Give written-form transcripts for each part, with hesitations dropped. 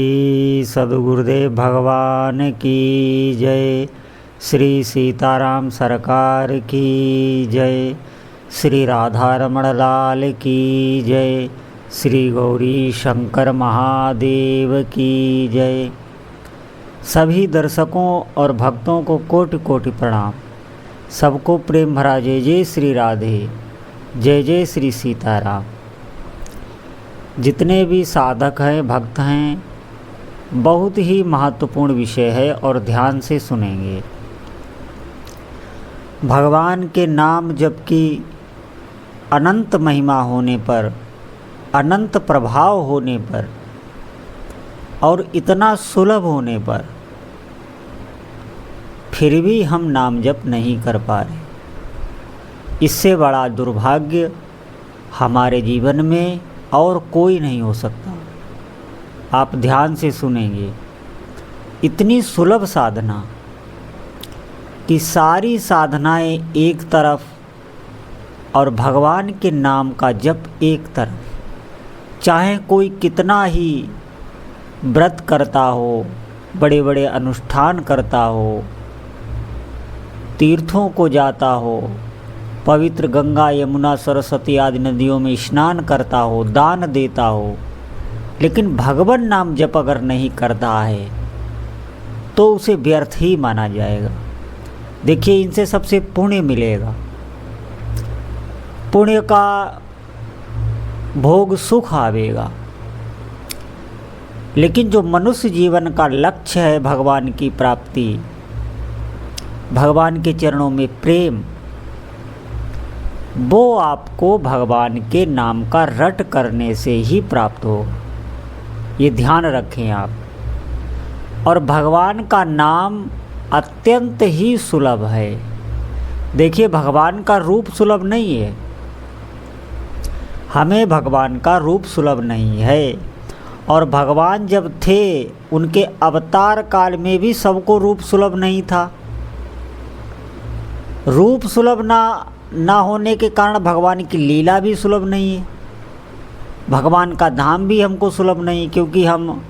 श्री सद्गुरुदेव भगवान की जय। श्री सीताराम सरकार की जय। श्री राधा रमण लाल की जय। श्री गौरी शंकर महादेव की जय। सभी दर्शकों और भक्तों को कोटि कोटि प्रणाम। सबको प्रेम भरा जय जय श्री राधे, जय जय श्री सीताराम। जितने भी साधक हैं, भक्त हैं, बहुत ही महत्वपूर्ण विषय है और ध्यान से सुनेंगे। भगवान के नाम जबकि अनंत महिमा होने पर, अनंत प्रभाव होने पर और इतना सुलभ होने पर फिर भी हम नाम जप नहीं कर पा रहे, इससे बड़ा दुर्भाग्य हमारे जीवन में और कोई नहीं हो सकता। आप ध्यान से सुनेंगे। इतनी सुलभ साधना कि सारी साधनाएं एक तरफ और भगवान के नाम का जप एक तरफ। चाहे कोई कितना ही व्रत करता हो, बड़े बड़े अनुष्ठान करता हो, तीर्थों को जाता हो, पवित्र गंगा यमुना सरस्वती आदि नदियों में स्नान करता हो, दान देता हो, लेकिन भगवान नाम जप अगर नहीं करता है तो उसे व्यर्थ ही माना जाएगा। देखिए, इनसे सबसे पुण्य मिलेगा, पुण्य का भोग सुख आवेगा, लेकिन जो मनुष्य जीवन का लक्ष्य है भगवान की प्राप्ति, भगवान के चरणों में प्रेम, वो आपको भगवान के नाम का रट करने से ही प्राप्त हो। ये ध्यान रखें आप। और भगवान का नाम अत्यंत ही सुलभ है। देखिए, भगवान का रूप सुलभ नहीं है, हमें भगवान का रूप सुलभ नहीं है। और भगवान जब थे, उनके अवतार काल में भी सबको रूप सुलभ नहीं था। रूप सुलभ ना होने के कारण भगवान की लीला भी सुलभ नहीं है, भगवान का धाम भी हमको सुलभ नहीं, क्योंकि हम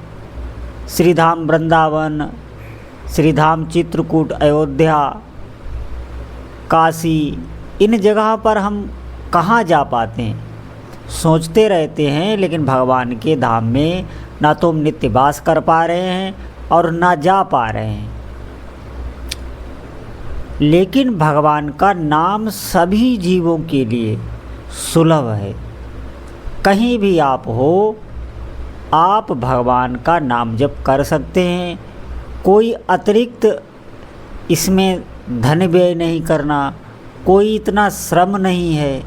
श्रीधाम वृंदावन, श्रीधाम चित्रकूट, अयोध्या, काशी, इन जगह पर हम कहाँ जा पाते हैं। सोचते रहते हैं, लेकिन भगवान के धाम में ना तो हम नित्य वास कर पा रहे हैं और ना जा पा रहे हैं। लेकिन भगवान का नाम सभी जीवों के लिए सुलभ है। कहीं भी आप हो, आप भगवान का नाम जप कर सकते हैं। कोई अतिरिक्त इसमें धन व्यय नहीं करना, कोई इतना श्रम नहीं है।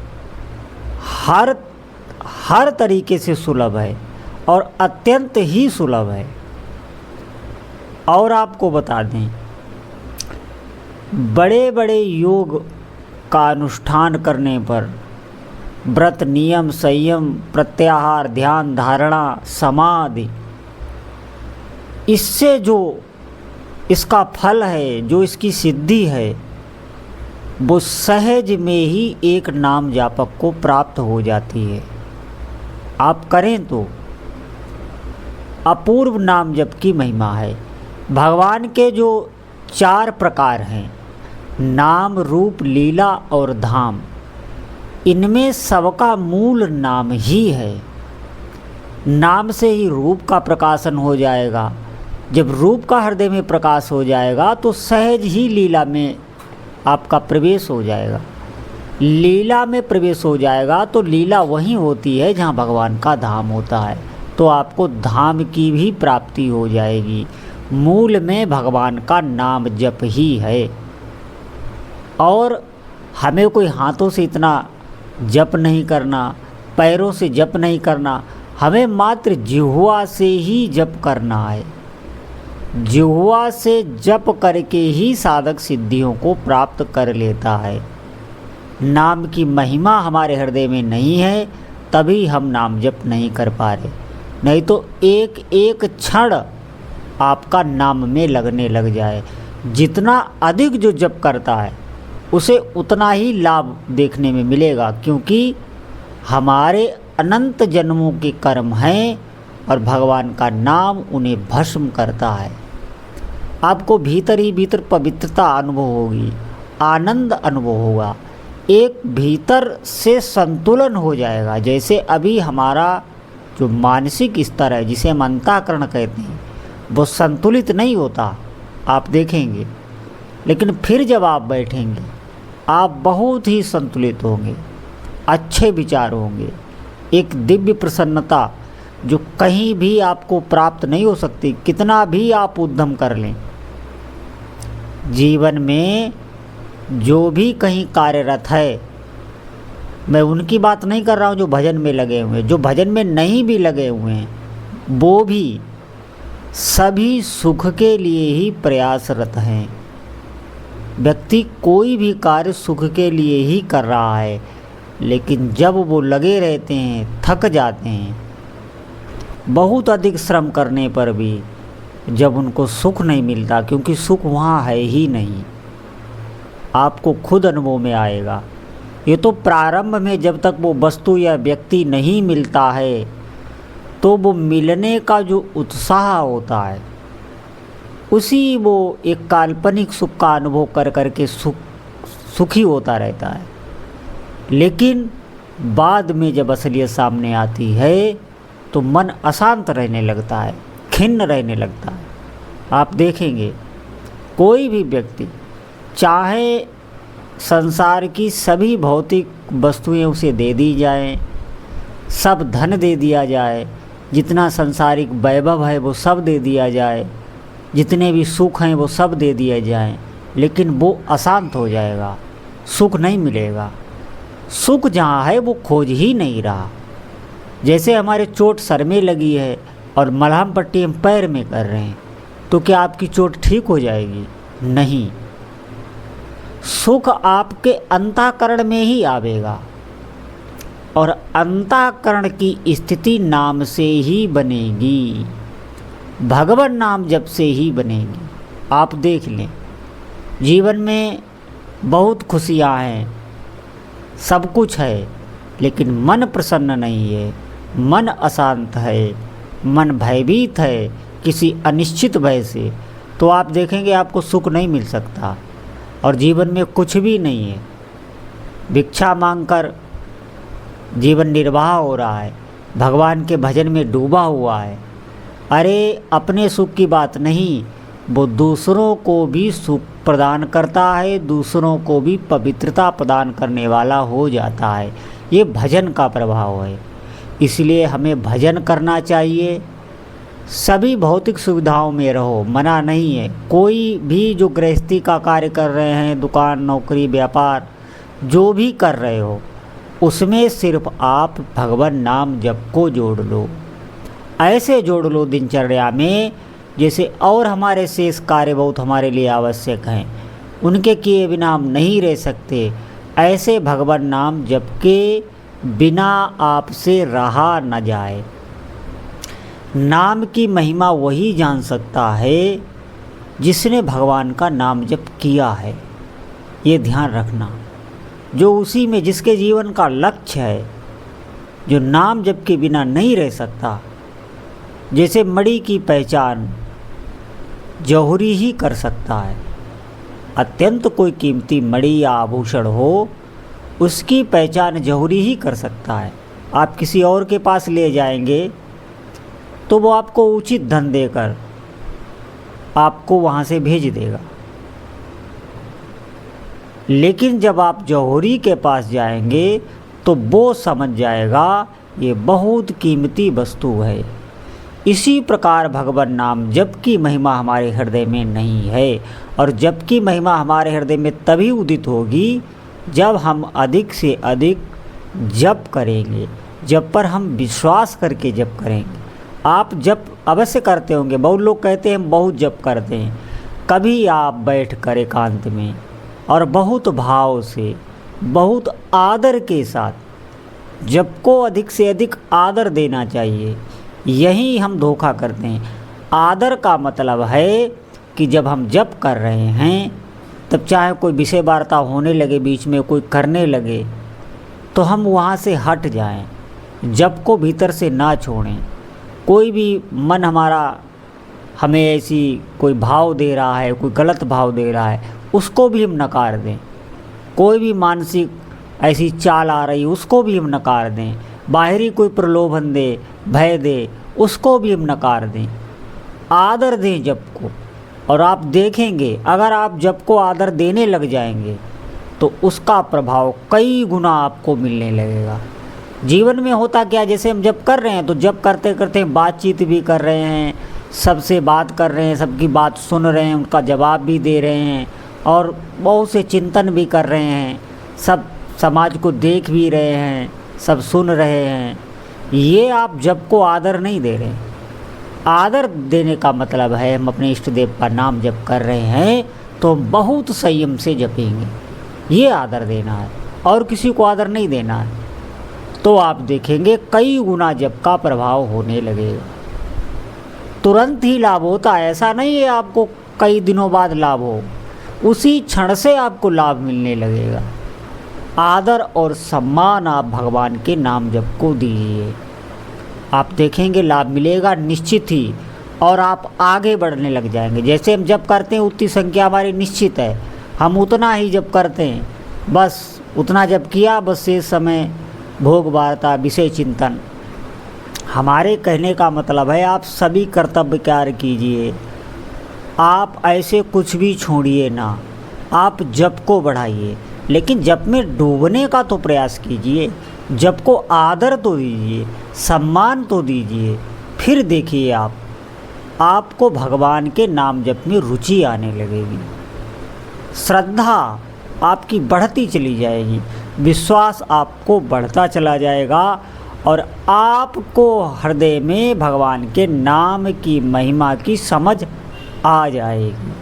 हर तरीके से सुलभ है और अत्यंत ही सुलभ है। और आपको बता दें, बड़े बड़े योग का अनुष्ठान करने पर, व्रत, नियम, संयम, प्रत्याहार, ध्यान, धारणा, समाधि, इससे जो इसका फल है, जो इसकी सिद्धि है, वो सहज में ही एक नाम जापक को प्राप्त हो जाती है। आप करें तो अपूर्व नाम जप की महिमा है। भगवान के जो 4 प्रकार हैं, नाम, रूप, लीला और धाम, इनमें सबका मूल नाम ही है। नाम से ही रूप का प्रकाशन हो जाएगा। जब रूप का हृदय में प्रकाश हो जाएगा तो सहज ही लीला में आपका प्रवेश हो जाएगा। लीला में प्रवेश हो जाएगा तो लीला वहीं होती है जहाँ भगवान का धाम होता है, तो आपको धाम की भी प्राप्ति हो जाएगी। मूल में भगवान का नाम जप ही है। और हमें कोई हाथों से इतना जप नहीं करना, पैरों से जप नहीं करना, हमें मात्र जिह्वा से ही जप करना है। जिह्वा से जप करके ही साधक सिद्धियों को प्राप्त कर लेता है। नाम की महिमा हमारे हृदय में नहीं है, तभी हम नाम जप नहीं कर पा रहे। नहीं तो एक एक क्षण आपका नाम में लगने लग जाए। जितना अधिक जो जप करता है उसे उतना ही लाभ देखने में मिलेगा, क्योंकि हमारे अनंत जन्मों के कर्म हैं और भगवान का नाम उन्हें भस्म करता है। आपको भीतर ही भीतर पवित्रता अनुभव होगी, आनंद अनुभव होगा, एक भीतर से संतुलन हो जाएगा। जैसे अभी हमारा जो मानसिक स्तर है, जिसे हम अंतःकरण कहते हैं, वो संतुलित नहीं होता, आप देखेंगे। लेकिन फिर जब आप बैठेंगे, आप बहुत ही संतुलित होंगे, अच्छे विचार होंगे, एक दिव्य प्रसन्नता जो कहीं भी आपको प्राप्त नहीं हो सकती, कितना भी आप उद्यम कर लें। जीवन में जो भी कहीं कार्यरत है, मैं उनकी बात नहीं कर रहा हूँ जो भजन में लगे हुए हैं, जो भजन में नहीं भी लगे हुए हैं, वो भी सभी सुख के लिए ही प्रयासरत हैं। व्यक्ति कोई भी कार्य सुख के लिए ही कर रहा है, लेकिन जब वो लगे रहते हैं, थक जाते हैं, बहुत अधिक श्रम करने पर भी जब उनको सुख नहीं मिलता, क्योंकि सुख वहाँ है ही नहीं, आपको खुद अनुभव में आएगा। ये तो प्रारंभ में जब तक वो वस्तु या व्यक्ति नहीं मिलता है, तो वो मिलने का जो उत्साह होता है, उसी वो एक काल्पनिक सुख का अनुभव कर करके सुखी होता रहता है। लेकिन बाद में जब असलियत सामने आती है, तो मन अशांत रहने लगता है, खिन्न रहने लगता है। आप देखेंगे कोई भी व्यक्ति, चाहे संसार की सभी भौतिक वस्तुएं उसे दे दी जाएं, सब धन दे दिया जाए, जितना सांसारिक वैभव है वो सब दे दिया जाए, जितने भी सुख हैं वो सब दे दिए जाएं, लेकिन वो अशांत हो जाएगा, सुख नहीं मिलेगा। सुख जहाँ है वो खोज ही नहीं रहा। जैसे हमारे चोट सर में लगी है और मलहम पट्टी हम पैर में कर रहे हैं, तो क्या आपकी चोट ठीक हो जाएगी? नहीं, सुख आपके अंतःकरण में ही आवेगा, और अंतःकरण की स्थिति नाम से ही बनेगी, भगवान नाम जप से ही बनेगी। आप देख लें, जीवन में बहुत खुशियाँ हैं, सब कुछ है, लेकिन मन प्रसन्न नहीं है, मन अशांत है, मन भयभीत है किसी अनिश्चित भय से, तो आप देखेंगे आपको सुख नहीं मिल सकता। और जीवन में कुछ भी नहीं है, भिक्षा मांगकर जीवन निर्वाह हो रहा है, भगवान के भजन में डूबा हुआ है। अरे अपने सुख की बात नहीं, वो दूसरों को भी सुख प्रदान करता है, दूसरों को भी पवित्रता प्रदान करने वाला हो जाता है। ये भजन का प्रभाव है। इसलिए हमें भजन करना चाहिए। सभी भौतिक सुविधाओं में रहो, मना नहीं है। कोई भी जो गृहस्थी का कार्य कर रहे हैं, दुकान, नौकरी, व्यापार, जो भी कर रहे हो, उसमें सिर्फ आप भगवान नाम जप को जोड़ लो। ऐसे जोड़ लो दिनचर्या में जैसे और हमारे शेष कार्य बहुत हमारे लिए आवश्यक हैं, उनके किए बिना हम नहीं रह सकते। ऐसे भगवान नाम जप के बिना आपसे रहा न जाए। नाम की महिमा वही जान सकता है जिसने भगवान का नाम जप किया है। ये ध्यान रखना, जो उसी में जिसके जीवन का लक्ष्य है, जो नाम जप के बिना नहीं रह सकता। जैसे मणि की पहचान जौहरी ही कर सकता है। अत्यंत कोई कीमती मणि या आभूषण हो, उसकी पहचान जौहरी ही कर सकता है। आप किसी और के पास ले जाएंगे तो वो आपको उचित धन देकर आपको वहाँ से भेज देगा, लेकिन जब आप जौहरी के पास जाएंगे तो वो समझ जाएगा ये बहुत कीमती वस्तु है। इसी प्रकार भगवान नाम जप की महिमा हमारे हृदय में नहीं है, और जप की महिमा हमारे हृदय में तभी उदित होगी जब हम अधिक से अधिक जप करेंगे, जप पर हम विश्वास करके जप करेंगे। आप जप अवश्य करते होंगे, बहुत लोग कहते हैं हम बहुत जप करते हैं। कभी आप बैठ कर एकांत में और बहुत भाव से, बहुत आदर के साथ जप को अधिक से अधिक आदर देना चाहिए। यही हम धोखा करते हैं। आदर का मतलब है कि जब हम जप कर रहे हैं तब चाहे कोई विषय वार्ता होने लगे, बीच में कोई करने लगे, तो हम वहाँ से हट जाएं, जप को भीतर से ना छोड़ें। कोई भी मन हमारा हमें ऐसी कोई भाव दे रहा है, कोई गलत भाव दे रहा है, उसको भी हम नकार दें। कोई भी मानसिक ऐसी चाल आ रही उसको भी हम नकार दें। बाहरी कोई प्रलोभन दे, भय दे, उसको भी हम नकार दें। आदर दें जप को, और आप देखेंगे अगर आप जप को आदर देने लग जाएंगे तो उसका प्रभाव कई गुना आपको मिलने लगेगा। जीवन में होता क्या, जैसे हम जप कर रहे हैं तो जप करते करते बातचीत भी कर रहे हैं, सबसे बात कर रहे हैं, सबकी बात सुन रहे हैं, उनका जवाब भी दे रहे हैं और बहुत से चिंतन भी कर रहे हैं, सब समाज को देख भी रहे हैं, सब सुन रहे हैं। ये आप जप को आदर नहीं दे रहे। आदर देने का मतलब है हम अपने इष्ट देव का नाम जप कर रहे हैं तो बहुत संयम से जपेंगे, ये आदर देना है, और किसी को आदर नहीं देना है। तो आप देखेंगे कई गुना जप का प्रभाव होने लगेगा। तुरंत ही लाभ होता है, ऐसा नहीं है आपको कई दिनों बाद लाभ हो, उसी क्षण से आपको लाभ मिलने लगेगा। आदर और सम्मान आप भगवान के नाम जप को दीजिए, आप देखेंगे लाभ मिलेगा निश्चित ही, और आप आगे बढ़ने लग जाएंगे। जैसे हम जप करते हैं उतनी संख्या हमारी निश्चित है, हम उतना ही जप करते हैं, बस उतना जप किया, बस शेष समय भोग वार्ता विषय चिंतन। हमारे कहने का मतलब है आप सभी कर्तव्य कार्य कीजिए, आप ऐसे कुछ भी छोड़िए ना, आप जप को बढ़ाइए, लेकिन जप में डूबने का तो प्रयास कीजिए। जप को आदर तो दीजिए, सम्मान तो दीजिए, फिर देखिए आपको भगवान के नाम जप में रुचि आने लगेगी, श्रद्धा आपकी बढ़ती चली जाएगी, विश्वास आपको बढ़ता चला जाएगा और आपको हृदय में भगवान के नाम की महिमा की समझ आ जाएगी।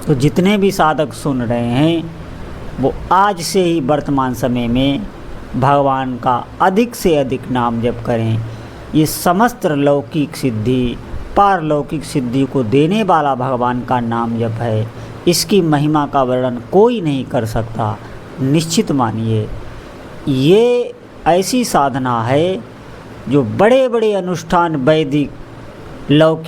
तो जितने भी साधक सुन रहे हैं वो आज से ही वर्तमान समय में भगवान का अधिक से अधिक नाम जप करें। ये समस्त लौकिक सिद्धि, पारलौकिक सिद्धि को देने वाला भगवान का नाम जप है। इसकी महिमा का वर्णन कोई नहीं कर सकता। निश्चित मानिए ये ऐसी साधना है जो बड़े बड़े अनुष्ठान वैदिक लौकिक